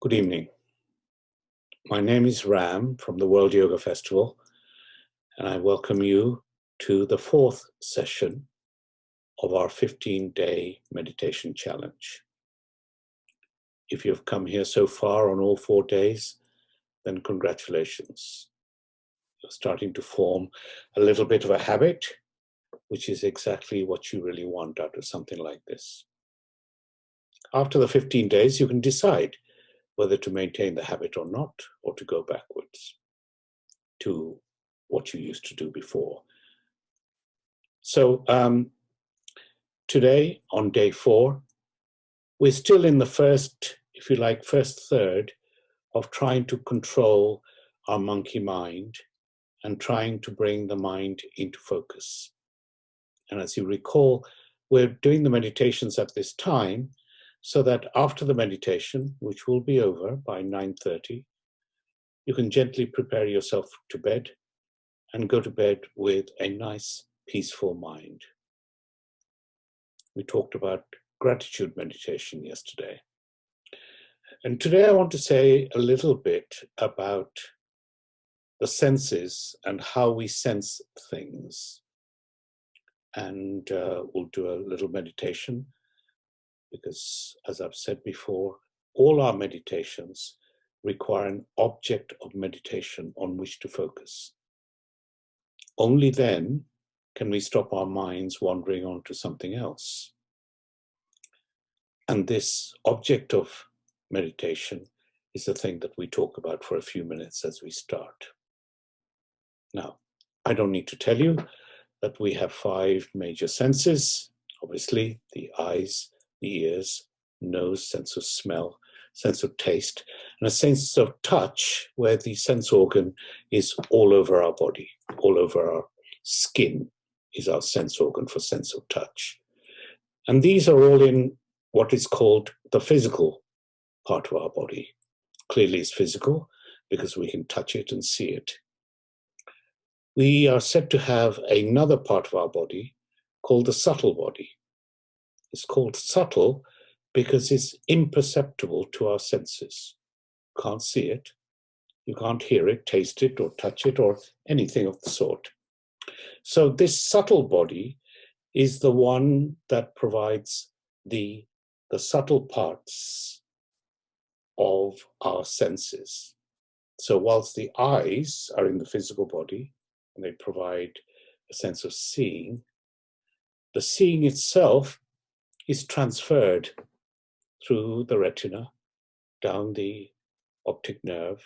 Good evening. My name is Ram from the World Yoga Festival, and I welcome you to the fourth session of our 15-day meditation challenge. If you've come here so far on all 4 days, then congratulations. You're starting to form a little bit of a habit, which is exactly what you really want out of something like this. After the 15 days, you can decide whether to maintain the habit or not, or to go backwards to what you used to do before. So today, on day 4, we're still in the first third of trying to control our monkey mind and trying to bring the mind into focus. And as you recall, we're doing the meditations at this time so that after the meditation, which will be over by 9:30, you can gently prepare yourself to bed and go to bed with a nice, peaceful mind. We talked about gratitude meditation yesterday. And today I want to say a little bit about the senses and how we sense things. And we'll do a little meditation because, as I've said before, all our meditations require an object of meditation on which to focus. Only then can we stop our minds wandering on to something else. And this object of meditation is the thing that we talk about for a few minutes as we start. Now, I don't need to tell you that we have 5 major senses. Obviously, the eyes, the ears, nose, sense of smell, sense of taste, and a sense of touch, where the sense organ is all over our body, all over our skin is our sense organ for sense of touch. And these are all in what is called the physical part of our body. Clearly it's physical because we can touch it and see it. We are said to have another part of our body called the subtle body. It's called subtle because it's imperceptible to our senses. You can't see it, you can't hear it, taste it, or touch it, or anything of the sort. So this subtle body is the one that provides the subtle parts of our senses. So whilst the eyes are in the physical body and they provide a sense of seeing, the seeing itself is transferred through the retina, down the optic nerve,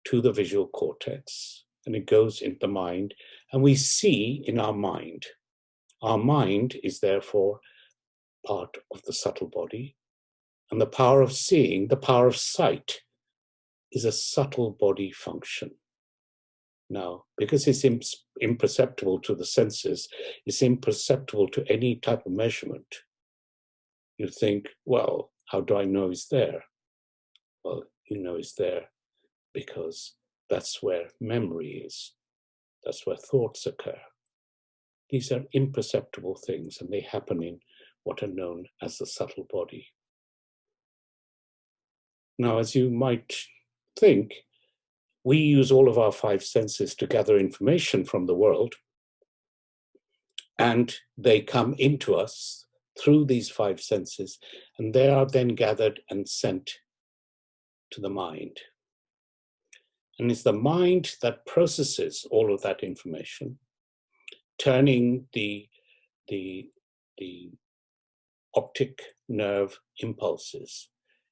to the visual cortex, and it goes into the mind, and we see in our mind. Our mind is therefore part of the subtle body, and the power of seeing, the power of sight, is a subtle body function. Now, because it's imperceptible to the senses, it's imperceptible to any type of measurement. You think, well, how do I know it's there? Well, you know it's there because that's where memory is. That's where thoughts occur. These are imperceptible things, and they happen in what are known as the subtle body. Now, as you might think, we use all of our 5 senses to gather information from the world, and they come into us through these 5 senses, and they are then gathered and sent to the mind. And it's the mind that processes all of that information, turning the optic nerve impulses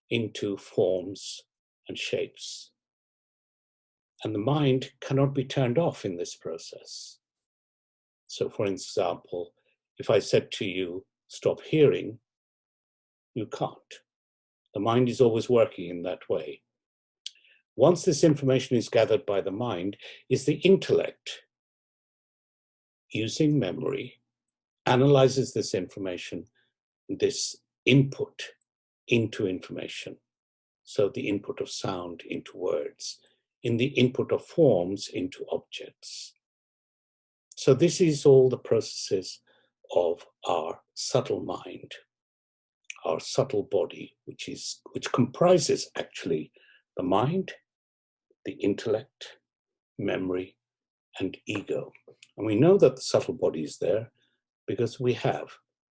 into forms and shapes. And the mind cannot be turned off in this process. So, for example, if I said to you, stop hearing, you can't. The mind is always working in that way. Once this information is gathered by the mind, is the intellect, using memory, analyzes this information, this input into information. So the input of sound into words, in the input of forms into objects. So this is all the processes of our subtle mind. our subtle body, which comprises actually the mind, the intellect, memory, and ego. And we know that the subtle body is there because we have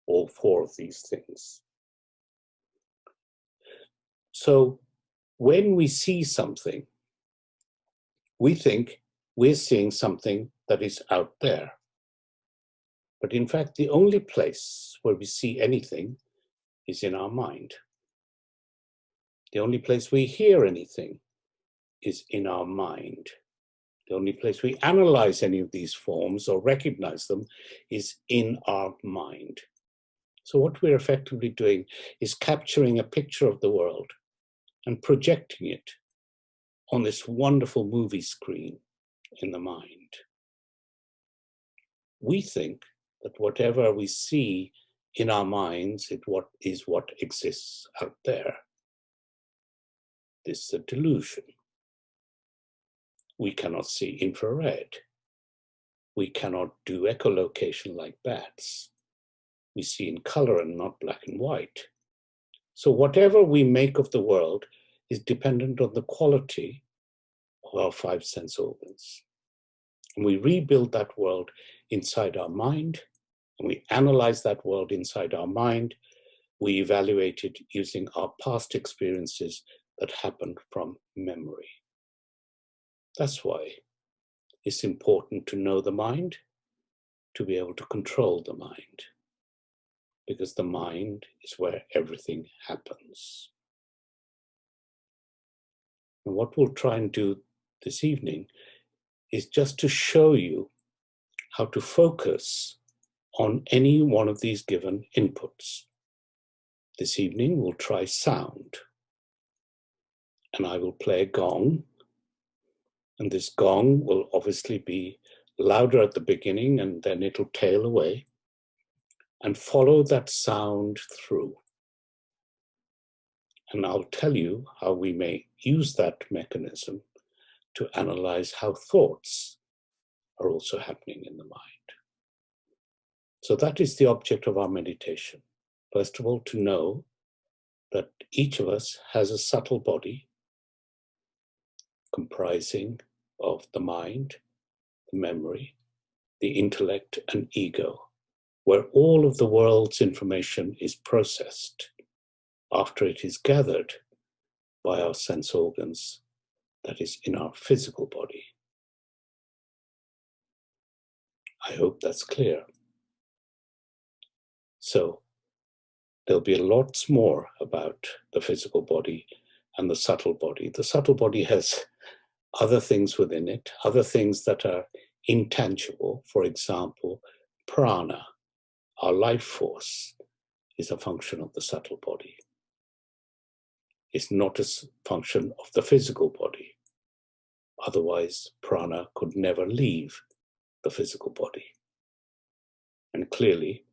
all four of these things. So when we see something, we think we're seeing something that is out there. But in fact, the only place where we see anything is in our mind. The only place we hear anything is in our mind. The only place we analyze any of these forms or recognize them is in our mind. So what we're effectively doing is capturing a picture of the world and projecting it on this wonderful movie screen in the mind. We think that whatever we see in our minds is what exists out there. This is a delusion. We cannot see infrared. We cannot do echolocation like bats. We see in color and not black and white. So whatever we make of the world is dependent on the quality of our five sense organs. And we rebuild that world inside our mind, and we analyze that world inside our mind. We evaluate it using our past experiences that happened from memory. That's why it's important to know the mind, to be able to control the mind, because the mind is where everything happens. And what we'll try and do this evening is just to show you how to focus on any one of these given inputs. This evening we'll try sound, and I will play a gong, and this gong will obviously be louder at the beginning and then it'll tail away, and follow that sound through. And I'll tell you how we may use that mechanism to analyze how thoughts are also happening in the mind. So that is the object of our meditation. First of all, to know that each of us has a subtle body comprising of the mind, the memory, the intellect, and ego, where all of the world's information is processed after it is gathered by our sense organs, that is in our physical body. I hope that's clear. So there'll be lots more about the physical body and the subtle body. The subtle body has other things within it, other things that are intangible. For example, prana, our life force, is a function of the subtle body. It's not a function of the physical body. Otherwise, prana could never leave the physical body. And clearly,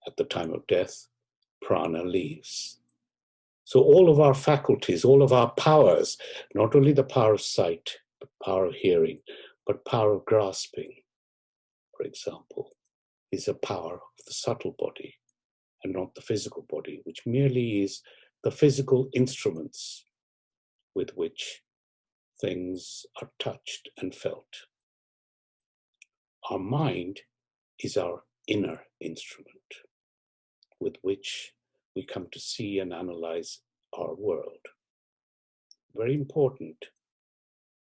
at the time of death, prana leaves. So all of our faculties, all of our powers, not only the power of sight, but power of hearing, but power of grasping, for example, is a power of the subtle body and not the physical body, which merely is the physical instruments with which things are touched and felt. Our mind is our inner instrument with which we come to see and analyze our world. Very important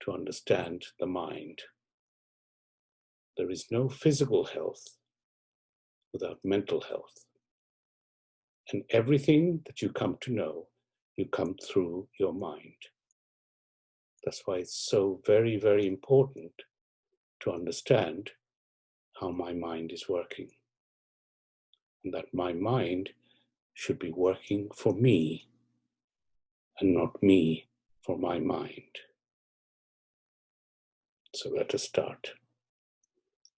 to understand the mind. There is no physical health without mental health. And everything that you come to know, you come through your mind. That's why it's so very, very important to understand how my mind is working. And that my mind should be working for me and not me for my mind. So let us start.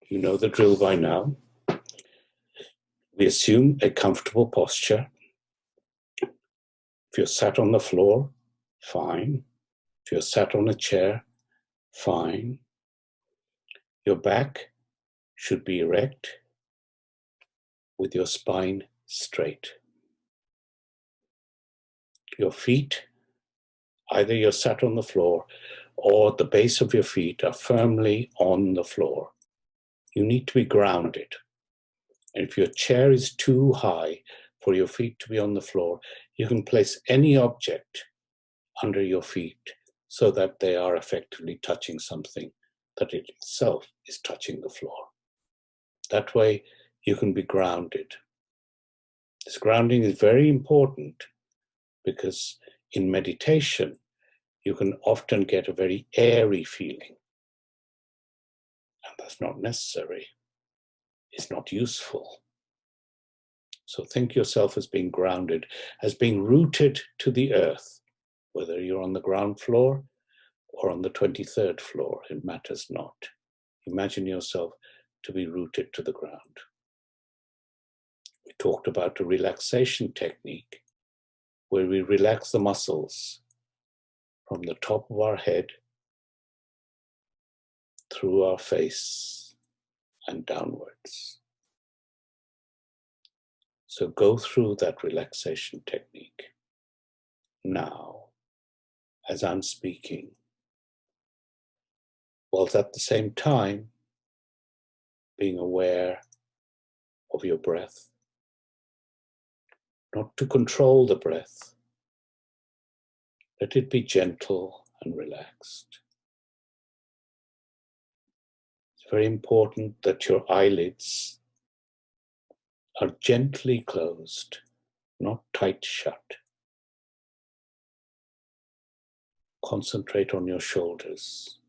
You know the drill by now. We assume a comfortable posture. If you're sat on the floor, fine. If you're sat on a chair, fine. Your back should be erect with your spine straight. your feet, either you're sat on the floor or the base of your feet are firmly on the floor. You need to be grounded. And if your chair is too high for your feet to be on the floor, you can place any object under your feet so that they are effectively touching something that it itself is touching the floor. That way you can be grounded. This grounding is very important because in meditation, you can often get a very airy feeling. And that's not necessary. It's not useful. So think yourself as being grounded, as being rooted to the earth, whether you're on the ground floor or on the 23rd floor, it matters not. Imagine yourself to be rooted to the ground. We talked about a relaxation technique where we relax the muscles from the top of our head through our face and downwards. So go through that relaxation technique now as I'm speaking, whilst at the same time being aware of your breath, not to control the breath. Let it be gentle and relaxed. It's very important that your eyelids are gently closed, not tight shut. Concentrate on your shoulders.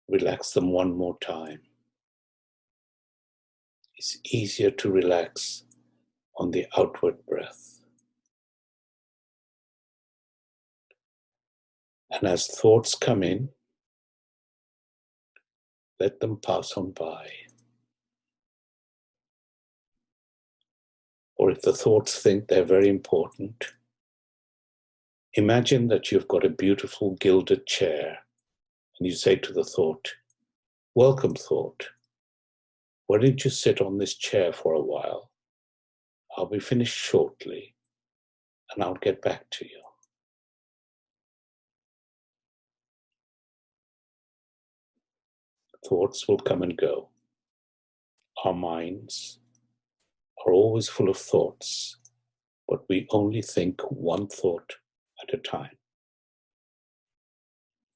Relax them one more time. It's easier to relax on the outward breath. And as thoughts come in, let them pass on by. Or if the thoughts think they're very important, imagine that you've got a beautiful gilded chair and you say to the thought, "Welcome, thought. Why don't you sit on this chair for a while? I'll be finished shortly and I'll get back to you." Thoughts will come and go. Our minds are always full of thoughts, but we only think one thought at a time.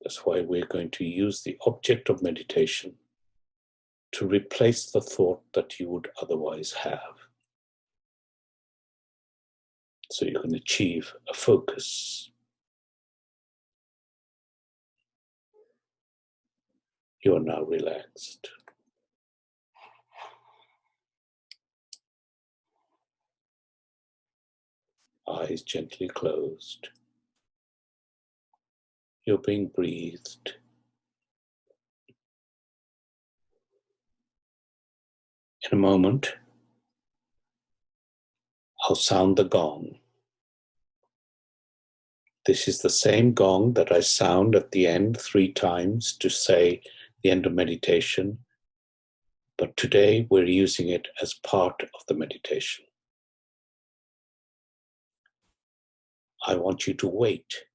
That's why we're going to use the object of meditation to replace the thought that you would otherwise have. So you can achieve a focus. You are now relaxed. Eyes gently closed. You're being breathed. In a moment, I'll sound the gong. This is the same gong that I sound at the end 3 times to say the end of meditation, but today we're using it as part of the meditation. I want you to wait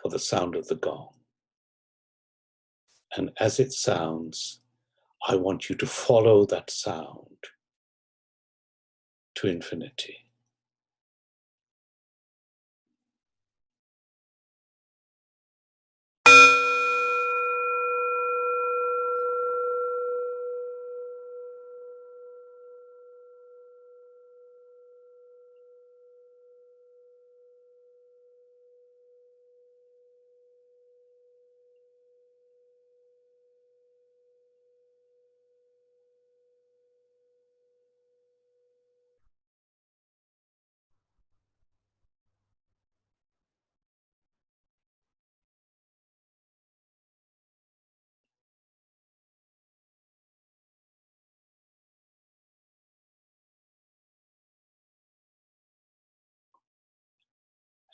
for the sound of the gong. And as it sounds, I want you to follow that sound to infinity.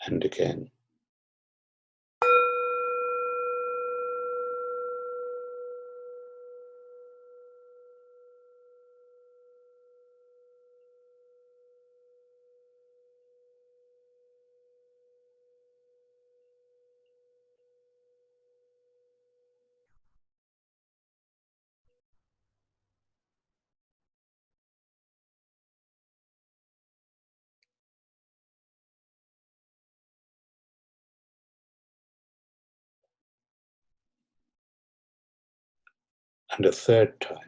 And again. and a third time.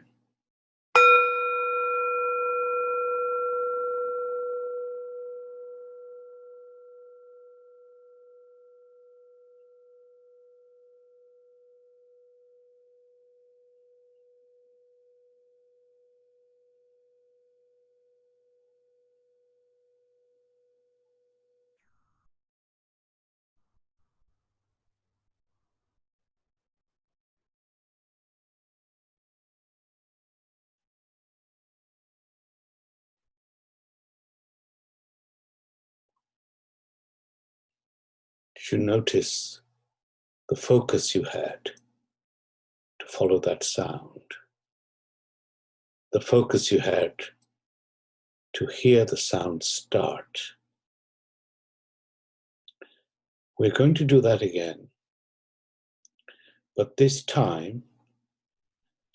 Did you notice the focus you had to follow that sound? The focus you had to hear the sound start. We're going to do that again. But this time,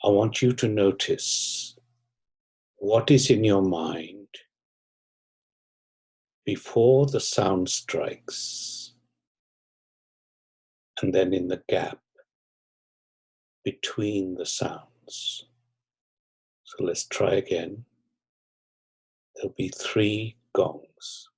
I want you to notice what is in your mind before the sound strikes, and then in the gap between the sounds. So let's try again. There'll be 3 gongs.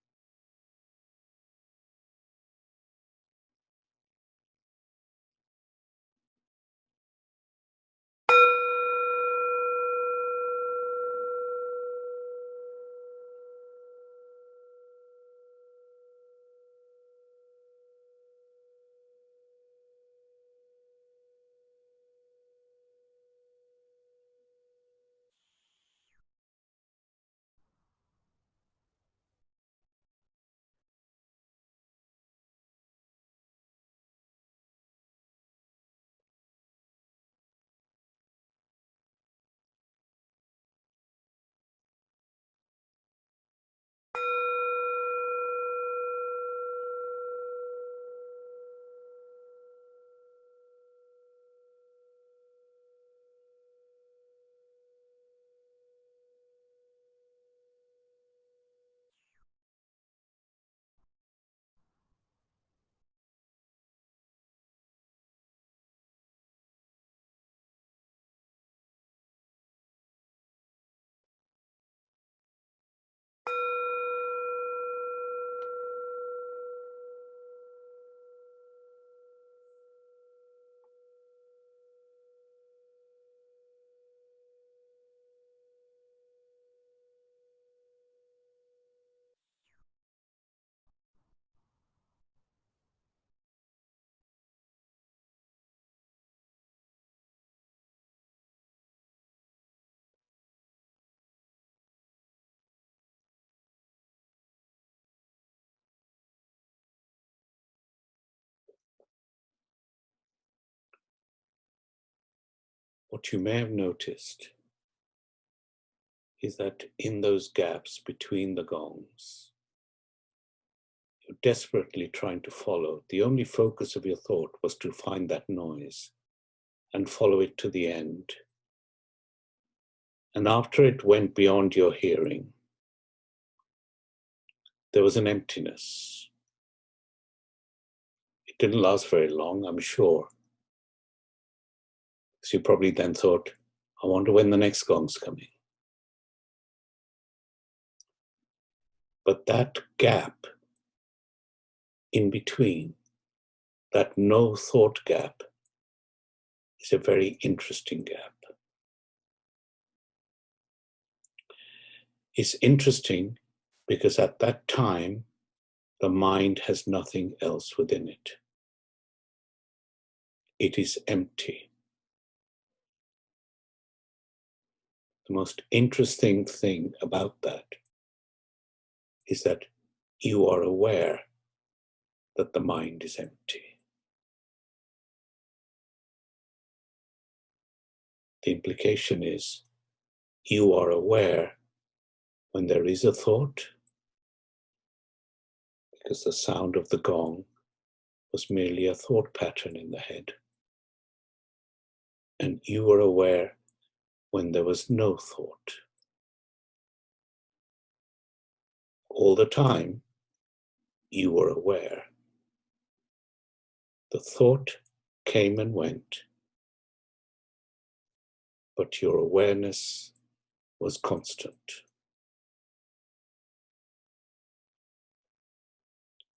What you may have noticed is that in those gaps between the gongs, you're desperately trying to follow. The only focus of your thought was to find that noise and follow it to the end. And after it went beyond your hearing, there was an emptiness. It didn't last very long, I'm sure. So you probably then thought, I wonder when the next gong's coming. But that gap in between, that no thought gap, is a very interesting gap. It's interesting because at that time, the mind has nothing else within it. It is empty. The most interesting thing about that is that you are aware that the mind is empty. The implication is you are aware when there is a thought, because the sound of the gong was merely a thought pattern in the head. And you are aware when there was no thought. All the time, you were aware. The thought came and went, but your awareness was constant.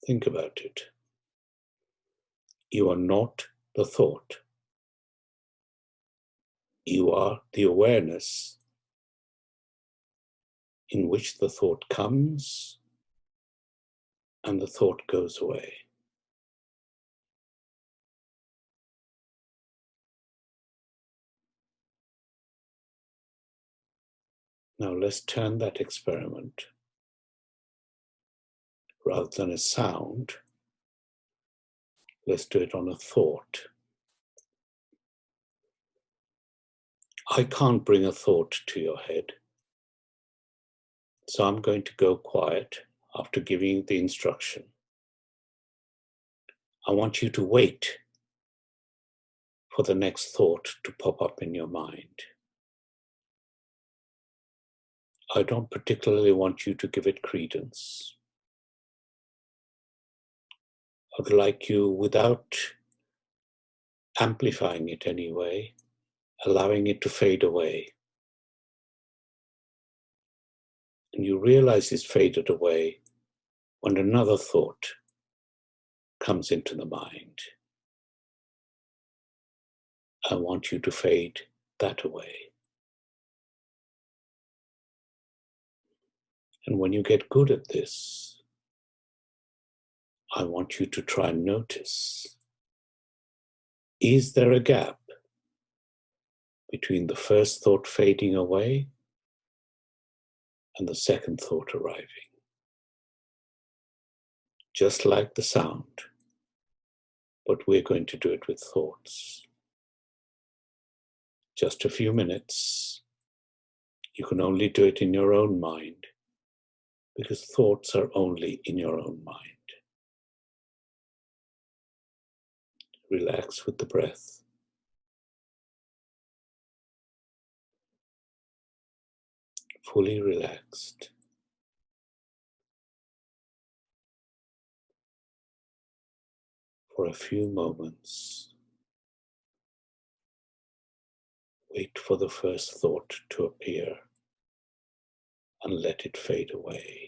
Think about it. You are not the thought. You are the awareness in which the thought comes and the thought goes away. Now let's turn that experiment, rather than a sound, let's do it on a thought. I can't bring a thought to your head, so I'm going to go quiet after giving you the instruction. I want you to wait for the next thought to pop up in your mind. I don't particularly want you to give it credence. I'd like you, without amplifying it anyway, allowing it to fade away. And you realize it's faded away when another thought comes into the mind. I want you to fade that away. And when you get good at this, I want you to try and notice, is there a gap between the first thought fading away and the second thought arriving? Just like the sound, but we're going to do it with thoughts. Just a few minutes. You can only do it in your own mind, because thoughts are only in your own mind. Relax with the breath. Fully relaxed. For a few moments, wait for the first thought to appear and let it fade away.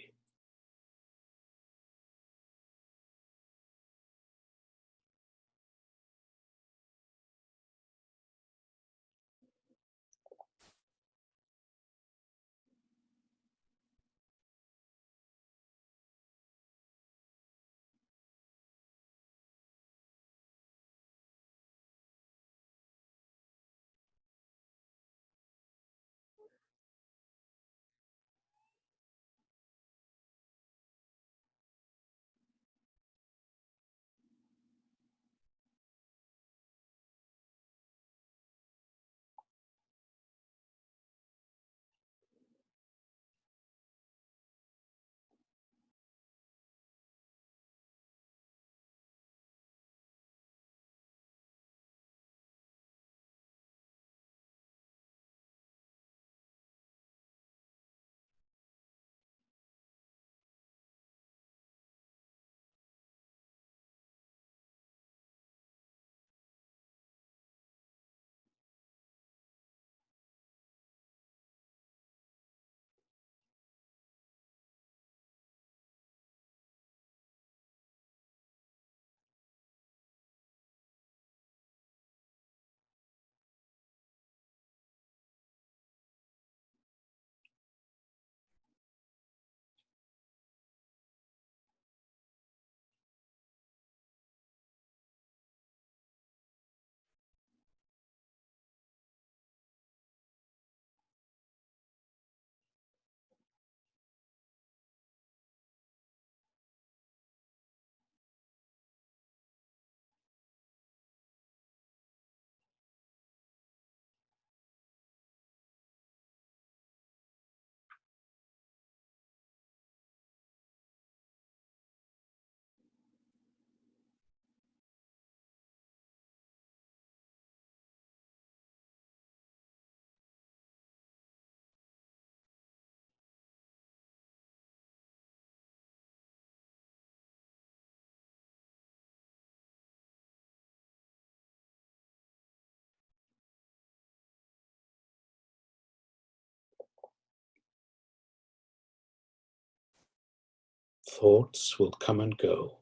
Thoughts will come and go,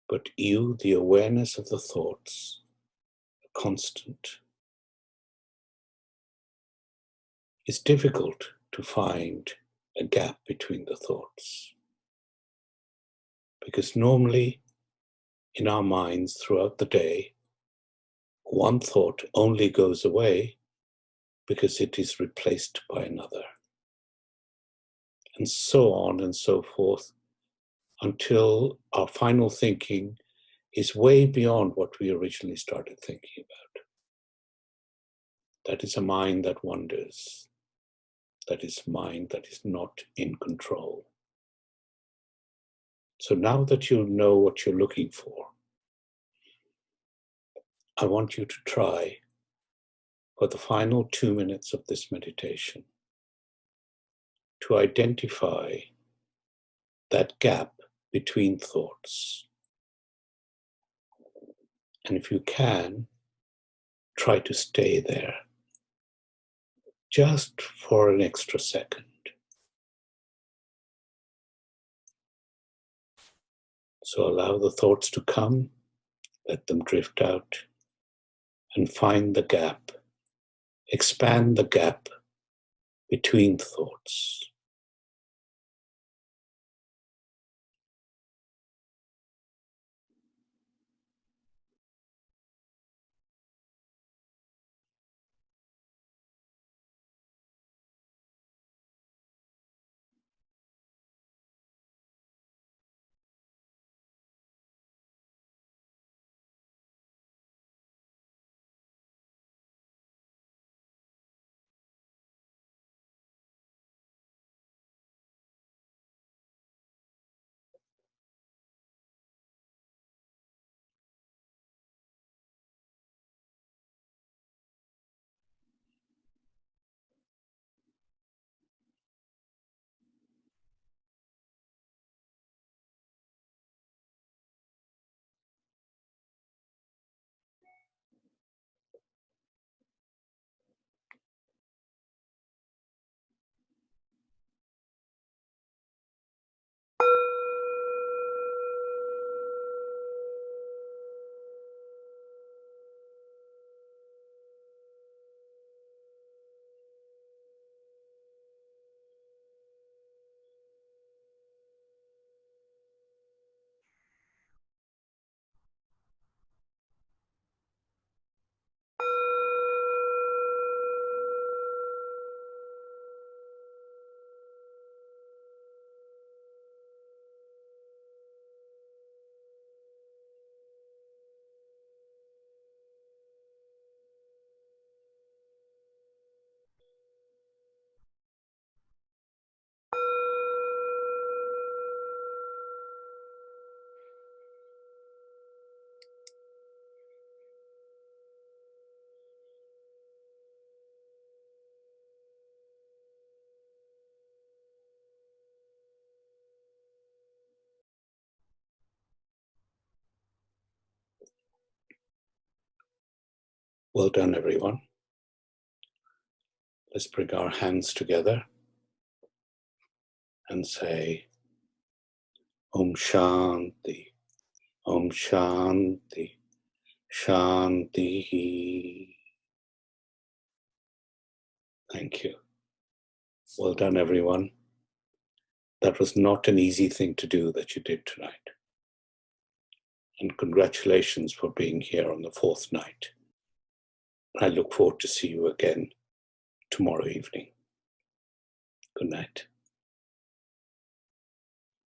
but you, the awareness of the thoughts, are constant. It's difficult to find a gap between the thoughts, because normally in our minds throughout the day, one thought only goes away because it is replaced by another. And so on and so forth, until our final thinking is way beyond what we originally started thinking about. That is a mind that wanders. That is a mind that is not in control. So now that you know what you're looking for, I want you to try for the final 2 minutes of this meditation to identify that gap between thoughts. And if you can, try to stay there just for an extra second. So allow the thoughts to come, let them drift out, and find the gap, expand the gap between thoughts. Well done, everyone. Let's bring our hands together and say, Om Shanti, Om Shanti, Shanti. Thank you. Well done, everyone. That was not an easy thing to do that you did tonight. And congratulations for being here on the 4th night. I look forward to see you again tomorrow evening. Good night.